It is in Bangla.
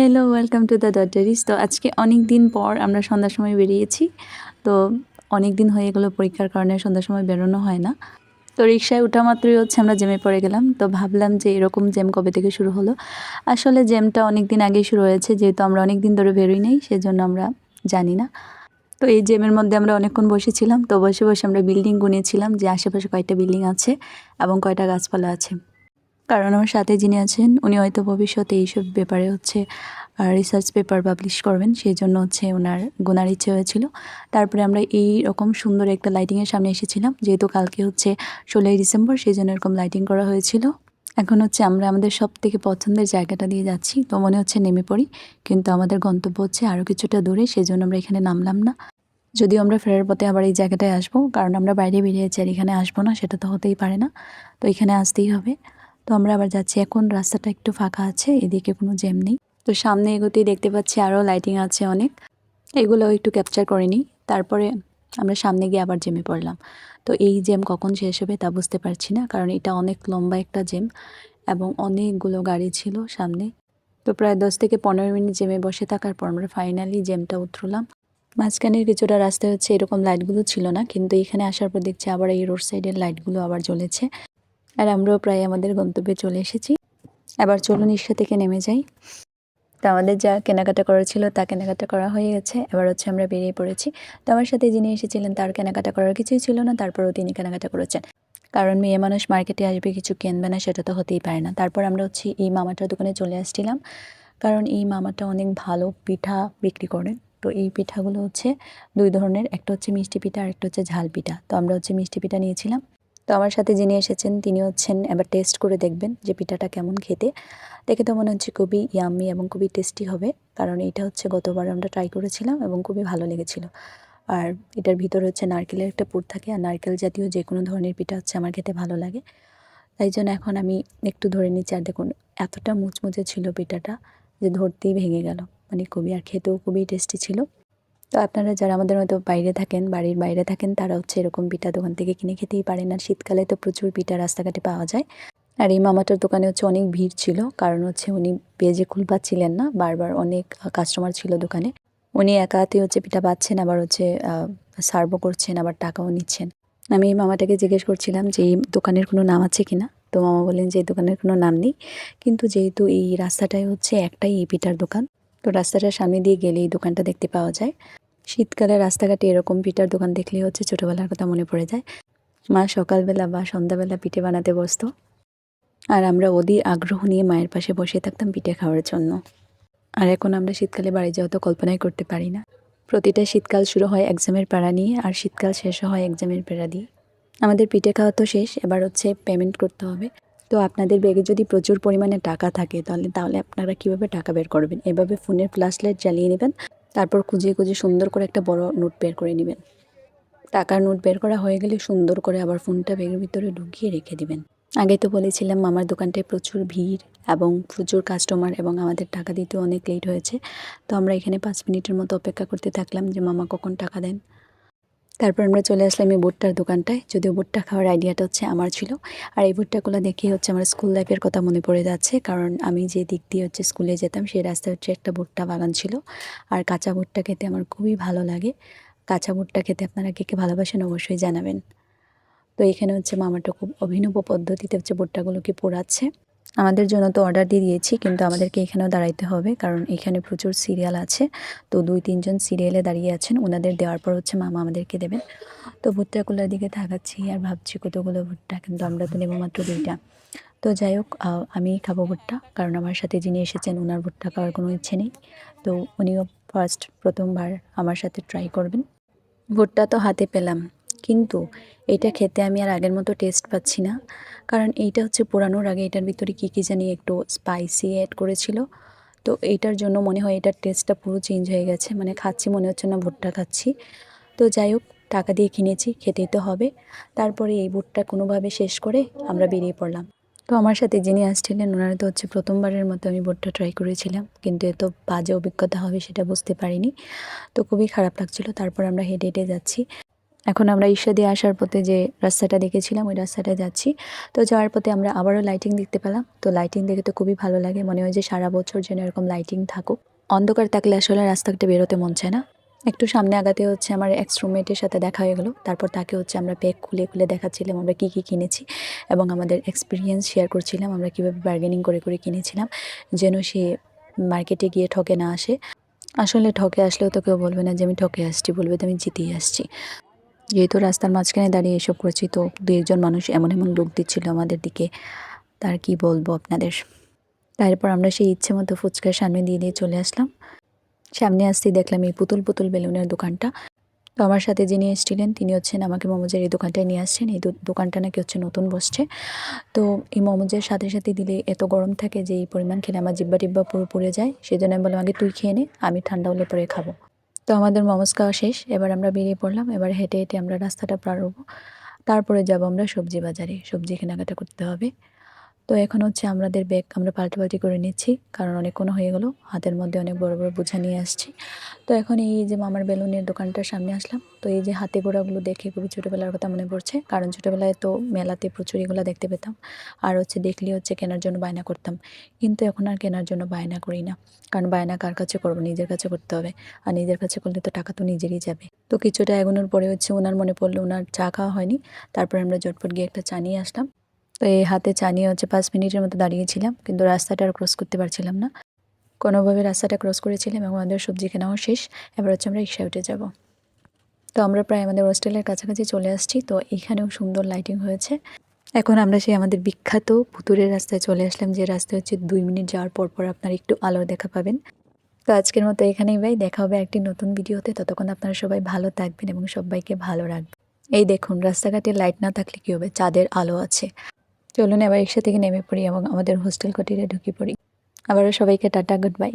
Hello, welcome to the daughters. তো আজকে অনেক দিন পর আমরা সন্ধ্যার সময় বেরিয়েছি। তো অনেক দিন হয়ে গেলো পরীক্ষার কারণে সন্ধ্যার সময় বেরোনো হয় না। তো রিক্সায় ওঠা মাত্রই আমরা জ্যামে পড়ে গেলাম। তো ভাবলাম যে এরকম জ্যাম কবে থেকে শুরু হলো। আসলে জ্যামটা অনেক দিন আগেই শুরু হয়েছে, যেহেতু আমরা অনেক দিন ধরে বেরোই নাই, সেজন্য আমরা জানি না। তো এই জ্যামের মধ্যে আমরা অনেকক্ষণ বসেছিলাম। তো বসে বসে আমরা বিল্ডিং গুনেছিলাম যে আশেপাশে কয়টা বিল্ডিং আছে এবং কয়টা গাছপালা আছে। কারণ আমার সাথে যিনি আছেন উনি হয়তো ভবিষ্যতে এইসব ব্যাপারে রিসার্চ পেপার পাবলিশ করবেন, সেই জন্য ওনার গোনার ইচ্ছে হয়েছিল। তারপরে আমরা এই রকম সুন্দর একটা লাইটিংয়ের সামনে এসেছিলাম, যেহেতু কালকে 16ই ডিসেম্বর, সেই জন্য এরকম লাইটিং করা হয়েছিল। এখন আমরা আমাদের সব থেকে পছন্দের জায়গাটা দিয়ে যাচ্ছি। তো মনে হচ্ছে নেমে পড়ি, কিন্তু আমাদের গন্তব্য আরও কিছুটা দূরে, সেই জন্য আমরা এখানে নামলাম না। যদিও আমরা ফেরার পথে আবার এই জায়গাটায় আসবো, কারণ আমরা বাইরে বেরিয়েছি আর এখানে আসবো না, সেটা তো হতেই পারে না। তো এখানে আসতেই হবে। তো আমরা আবার যাচ্ছি। এখন রাস্তাটা একটু ফাঁকা আছে, এদিকে কোনো জ্যাম নেই। তো সামনে এগোতেই দেখতে পাচ্ছি আরও লাইটিং আছে অনেক, এগুলোও একটু ক্যাপচার করে নিই। তারপরে আমরা সামনে গিয়ে আবার জ্যামে পড়লাম। তো এই জ্যাম কখন শেষ হবে তা বুঝতে পারছি না, কারণ এটা অনেক লম্বা একটা জ্যাম এবং অনেকগুলো গাড়ি ছিল সামনে। তো প্রায় 10 থেকে 15 মিনিট জ্যামে বসে থাকার পর আমরা ফাইনালি জ্যামটা উতরলাম। মাঝখানের কিছুটা রাস্তায় এরকম লাইটগুলো ছিল না, কিন্তু এখানে আসার পর দেখছি আবার এই রোড সাইডের লাইটগুলো আবার জ্বলেছে। আর আমরাও প্রায় আমাদের গন্তব্যে চলে এসেছি। এবার চলুন রিক্সা থেকে নেমে যাই। তো আমাদের যা কেনাকাটা করা ছিল তা কেনাকাটা করা হয়ে গেছে। এবার আমরা বেরিয়ে পড়েছি। তো আমার সাথে যিনি এসেছিলেন তার কেনাকাটা করার কিছুই ছিল না, তারপরেও তিনি কেনাকাটা করেছেন। কারণ মেয়ে মানুষ মার্কেটে আসবে, কিছু কিনবে না, সেটা তো হতেই পারে না। তারপর আমরা এই মামাটার দোকানে চলে আসছিলাম, কারণ এই মামাটা অনেক ভালো পিঠা বিক্রি করেন। তো এই পিঠাগুলো 2 ধরনের, একটা মিষ্টি পিঠা আর একটা ঝাল পিঠা। তো আমরা মিষ্টি পিঠা নিয়েছিলাম। তো আমার সাথে যিনি এসেছেন তিনি এবার টেস্ট করে দেখবেন যে পিঠাটা কেমন খেতে। দেখে তো মনে হচ্ছে খুবই ইয়াম্মি এবং খুবই টেস্টি হবে, কারণ এটা গতবার আমরা ট্রাই করেছিলাম এবং খুবই ভালো লেগেছিল। আর এটার ভিতরে নারকেলের একটা পুর থাকে, আর নারকেল জাতীয় যে কোনো ধরনের পিঠা আমার খেতে ভালো লাগে। তাই জন্য এখন আমি একটু ধরে নিচ্ছি, আর দেখুন এতটা মুচমুচে ছিল পিঠাটা যে ধরতেই ভেঙে গেল, মানে খুবই, আর খেতেও খুবই টেস্টি ছিল। তো আপনারা যারা আমাদের মতো বাইরে থাকেন, বাড়ির বাইরে থাকেন, তারা এরকম পিঠা দোকান থেকে কিনে খেতেই পারেন। আর শীতকালে তো প্রচুর পিঠা রাস্তাঘাটে পাওয়া যায়। আর এই মামাটার দোকানে অনেক ভিড় ছিল, কারণ উনি পেজে খুল পাচ্ছিলেন না, বারবার অনেক কাস্টমার ছিল দোকানে। উনি একা হাতেই পিঠা পাচ্ছেন, আবার সার্ভও করছেন, আবার টাকাও নিচ্ছেন। আমি এই মামাটাকে জিজ্ঞেস করছিলাম যে এই দোকানের কোনো নাম আছে কিনা। তো মামা বললেন যে এই দোকানের কোনো নাম নেই, কিন্তু যেহেতু এই রাস্তাটায় একটাই এই পিঠার দোকান, তো রাস্তাটার সামনে দিয়ে গেলে এই দোকানটা দেখতে পাওয়া যায়। শীতকালে রাস্তাঘাটে এরকম পিঠার দোকান দেখলে ছোটোবেলার কথা মনে পড়ে যায়। মা সকালবেলা বা সন্ধ্যাবেলা পিঠে বানাতে বসতো, আর আমরা অধীর আগ্রহ নিয়ে মায়ের পাশে বসে থাকতাম পিঠে খাওয়ার জন্য। আর এখন আমরা শীতকালে বাড়ি যাওয়া তো কল্পনাই করতে পারি না। প্রতিটা শীতকাল শুরু হয় এক্সামের প্যারা নিয়ে, আর শীতকাল শেষও হয় এক্সামের প্যারা দিয়ে। আমাদের পিঠে খাওয়া তো শেষ, এবার পেমেন্ট করতে হবে। তো আপনাদের ব্যাগে যদি প্রচুর পরিমাণে টাকা থাকে তাহলে আপনারা কিভাবে টাকা বের করবেন? এভাবে ফোনের ফ্ল্যাশ লাইট জ্বালিয়ে নেবেন, তারপর খুঁজে খুঁজে সুন্দর করে একটা বড় নোট বের করে নেবেন। টাকার নোট বের করা হয়ে গেলে সুন্দর করে আবার ফোনটা ব্যাগের ভিতরে ঢুকিয়ে রেখে দিবেন। আগে তো বলেছিলাম মামার দোকানটায় প্রচুর ভিড় এবং প্রচুর কাস্টমার, এবং আমাদের টাকা দিতে অনেক লেট হয়েছে। তো আমরা এখানে 5 মিনিটের মতো অপেক্ষা করতে থাকলাম যে মামা কখন টাকা দেন। তারপর আমরা চলে আসলাম এই ভুট্টার দোকানটায়। যদিও ভুট্টা খাওয়ার আইডিয়াটা আমার ছিল। আর এই ভুট্টাগুলো দেখে আমার স্কুল লাইফের কথা মনে পড়ে যাচ্ছে, কারণ আমি যে দিক দিয়ে স্কুলে যেতাম সেই রাস্তায় একটা ভুট্টা বাগান ছিল। আর কাঁচা ভুট্টা খেতে আমার খুবই ভালো লাগে। কাঁচা ভুট্টা খেতে আপনারা কে কে ভালোবাসেন অবশ্যই জানাবেন। তো এখানে মামাটা খুব অভিনব পদ্ধতিতে ভুট্টাগুলোকে পোড়াচ্ছে। আমাদের জন্য তো অর্ডার দিয়ে দিয়েছি, কিন্তু আমাদেরকে এখানেও দাঁড়াইতে হবে, কারণ এখানে প্রচুর সিরিয়াল আছে। তো 2-3 জন সিরিয়ালে দাঁড়িয়ে আছেন, ওনাদের দেওয়ার পর মামা আমাদেরকে দেবেন। তো ভুট্টাগুলোর দিকে তাকাচ্ছি আর ভাবছি কতগুলো ভুট্টা, কিন্তু আমরা তো নেবো মাত্র 2টা। তো যাই হোক, আমি খাবো ভুট্টা, কারণ আমার সাথে যিনি এসেছেন ওনার ভুট্টা খাওয়ার কোনো ইচ্ছে নেই। তো উনিও প্রথমবার আমার সাথে ট্রাই করবেন। ভুট্টা তো হাতে পেলাম, কিন্তু এটা খেতে আমি আর আগের মতো টেস্ট পাচ্ছি না, কারণ এইটা পোড়ানোর আগে এটার ভিতরে কী জানি একটু স্পাইসি অ্যাড করেছিল। তো এইটার জন্য মনে হয় এটার টেস্টটা পুরো চেঞ্জ হয়ে গেছে, মানে খাচ্ছি মনে হচ্ছে না ভুট্টা খাচ্ছি। তো যাই হোক, টাকা দিয়ে কিনেছি, খেতেই তো হবে। তারপরে এই ভুট্টা কোনোভাবে শেষ করে আমরা বেরিয়ে পড়লাম। তো আমার সাথে যিনি আসছিলেন ওনারা তো প্রথমবারের মতো আমি ভুট্টা ট্রাই করেছিলাম, কিন্তু এত বাজে অভিজ্ঞতা হবে সেটা বুঝতে পারিনি। তো খুবই খারাপ লাগছিল। তারপর আমরা হেঁটে হেঁটে যাচ্ছি। এখন আমরা ঈর্ষা দিয়ে আসার পথে যে রাস্তাটা দেখেছিলাম ওই রাস্তাটায় যাচ্ছি। তো যাওয়ার পথে আমরা আবারও লাইটিং দেখতে পেলাম। তো লাইটিং দেখে তো খুবই ভালো লাগে, মনে হয় যে সারা বছর যেন এরকম লাইটিং থাকুক। অন্ধকার থাকলে আসলে রাস্তাঘাটে বেরোতে মন চায় না। একটু সামনে আগাতে হচ্ছে আমার এক্স রুমমেটের সাথে দেখা হয়ে গেল। তারপর তাকে হচ্ছে আমরা ব্যাগ খুলে খুলে দেখাচ্ছিলাম আমরা কী কী কিনেছি এবং আমাদের এক্সপিরিয়েন্স শেয়ার করছিলাম আমরা কীভাবে বার্গেনিং করে করে কিনেছিলাম, যেন সে মার্কেটে গিয়ে ঠকে না আসে। আসলে ঠকে আসলেও তো কেউ বলবে না যে আমি ঠকে আসছি, বলবে তো আমি জিতেই আসছি। যেহেতু রাস্তার মাঝখানে দাঁড়িয়ে এসব করেছি, তো দু একজন মানুষ এমন এমন লোক দিচ্ছিল আমাদের দিকে, তার কি বলবো আপনাদের। তারপর আমরা সেই ইচ্ছে মতো ফুচকার সামনে দিয়ে দিয়ে চলে আসলাম। সামনে আসতেই দেখলাম এই পুতুল পুতুল বেলুনের দোকানটা। তো আমার সাথে যিনি এসেছিলেন তিনি হচ্ছেন আমাকে মোমোজের এই দোকানটায় নিয়ে আসছেন। এই দোকানটা নাকি হচ্ছে নতুন বসছে। তো এই মোমোজের সাথে সাথে দিলে এত গরম থাকে যে এই পরিমাণ খেলে আমার জিব্বা টিব্বা পুরো পুড়ে যায়। সেই জন্য আমি বললাম আগে তুই খেয়ে নে, আমি ঠান্ডা হলে পরে খাবো। তো আমাদের মোমোজ খাওয়া শেষ, এবার আমরা বেরিয়ে পড়লাম। এবার হেঁটে হেঁটে আমরা রাস্তাটা পার হবো, তারপরে যাব আমরা সবজি বাজারে, সবজি কেনাকাটা করতে হবে। তো এখন হচ্ছে আমাদের ব্যাগ আমরা পাল্টাপাল্টি করে নিচ্ছি, কারণ অনেকক্ষণ হয়ে গেলো, হাতের মধ্যে অনেক বড় বড় বোঝা নিয়ে আসছি। তো এখন এই যে মামার বেলুনের দোকানটার সামনে আসলাম। তো এই যে হাতে গোড়াগুলো দেখে খুবই ছোটোবেলার কথা মনে পড়ছে, কারণ ছোটোবেলায় তো মেলাতে প্রচুর এগুলো দেখতে পেতাম, আর হচ্ছে দেখলে হচ্ছে কেনার জন্য বায়না করতাম। কিন্তু এখন আর কেনার জন্য বায়না করি না, কারণ বায়না কার কাছে করবো, নিজের কাছে করতে হবে। আর নিজের কাছে করলে তো টাকা তো নিজেরই যাবে। তো কিছুটা এগোনোর পরে হচ্ছে ওনার মনে পড়লো ওনার চা খাওয়া হয়নি। তারপরে আমরা ঝটপট গিয়ে একটা চা নিয়ে আসলাম। তো এই হাতে চা নিয়ে হচ্ছে 5 মিনিটের মতো দাঁড়িয়েছিলাম, কিন্তু রাস্তাটা আর ক্রস করতে পারছিলাম না। কোনোভাবে রাস্তাটা ক্রস করেছিলাম এবং আমাদের সবজি কেনাও শেষ। এবার হচ্ছে আমরা রিকশায় উঠে যাব। তো আমরা প্রায় আমাদের হোস্টেলের কাছাকাছি চলে আসছি। তো এখানেও সুন্দর লাইটিং হয়েছে। এখন আমরা সেই আমাদের বিখ্যাত ভুতুড়ের রাস্তায় চলে আসলাম, যে রাস্তায় হচ্ছে 2 মিনিট যাওয়ার পর পর আপনার একটু আলোর দেখা পাবেন। তো আজকের মতো এখানেই ভাই, দেখা হবে একটি নতুন ভিডিওতে। ততক্ষণ আপনারা সবাই ভালো থাকবেন এবং সবাইকে ভালো রাখবেন। এই দেখুন রাস্তাঘাটে লাইট না থাকলে কী হবে, চাঁদের আলো আছে। চলুন এবার রিকশা থেকে নেমে পড়ি এবং আমাদের হোস্টেল কুটিরে ঢুকে পড়ি। আবারও সবাইকে টাটা, গুড বাই।